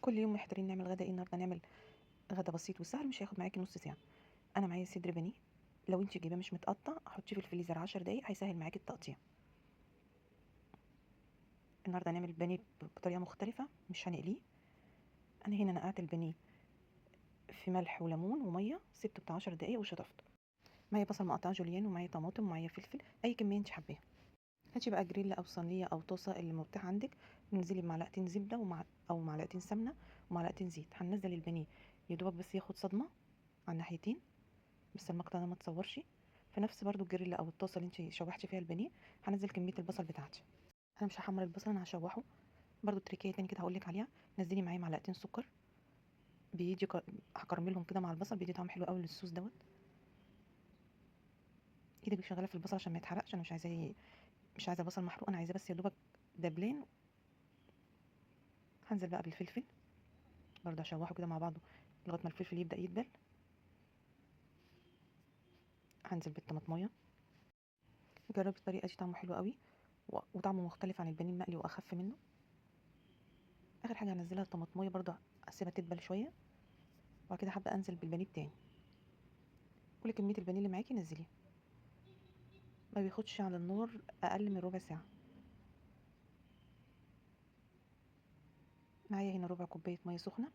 كل يوم محتارين نعمل غدا ايه. النهارده نعمل غدا بسيط وسهل، مش هياخد معاكي نص ساعه. انا معايا صدر بانيه، لو انت جايباه مش متقطع حطيه في الفريزر 10 دقايق، هيسهل معاكي التقطيع. النهارده هنعمل البانيه بطريقه مختلفه، مش هنقليه. انا هنا نقعت البانيه في ملح وليمون وميه، سبته بتاع 10 دقايق وشطفته. معايا بصل مقطع جوليان، ومعايا طماطم، ومعايا فلفل، اي كميه انت حباها. هاتي بقى جريل او صينيه او طاسه اللي متاح عندك، انزلي بمعلقتين زبده او معلقتين سمنه ومعلقتين زيت. هننزل البانيه يدوبك بس ياخد صدمه على الناحيتين، بس المقطع ده ما تصورش. في نفس برضو الجريل او الطاسه اللي انت شوحتي فيها البانيه، هنزل كميه البصل بتاعتي. انا مش هحمر البصل، انا هشوحه. برضو تريكيه تاني كده هقول لك عليها. نزلي معايا معلقتين سكر، بيدي هكرملهم كده مع البصل، بيدي طعم حلو قوي للصوص دوت. ايدك شغاله في البصل عشان ما يتحرقش، انا مش عايزه بصل محروق، انا عايزاه بس يا دوبك دبلان. هنزل بقى بالفلفل، برضه هشوحه كده مع بعضه لغايه ما الفلفل يبدا يدبل. هنزل بالطماطميه، جربي الطريقه دي، طعمه حلو قوي وطعمه مختلف عن البانيه المقلي واخف منه. اخر حاجه هنزلها الطماطميه، برضه اسيبها تدبل شويه، وبعد كده هبدا انزل بالبانيه بتاعي. كل كميه البانيه اللي معاكي نزليها، ما بياخدش على النار اقل من ربع ساعه. معايا هنا ربع كوبايه ميه سخنه.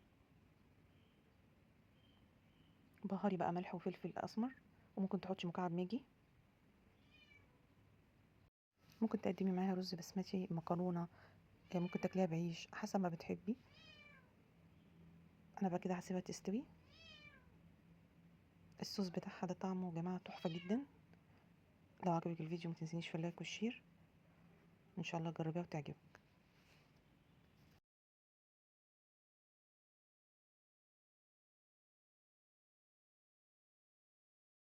بهاري بقى ملح وفلفل اسمر، وممكن تحطي مكعب ماجي. ممكن تقدمي معاها رز بسمتي، مكرونه، ممكن تاكليها بعيش حسب ما بتحبي. انا بقى كده هسيبها تستوي. الصوص بتاعها ده طعمه يا جماعه تحفه جدا. لو عجبك الفيديو ما تنسينيش في اللايك والشير، ان شاء الله تجربيها وتعجبك.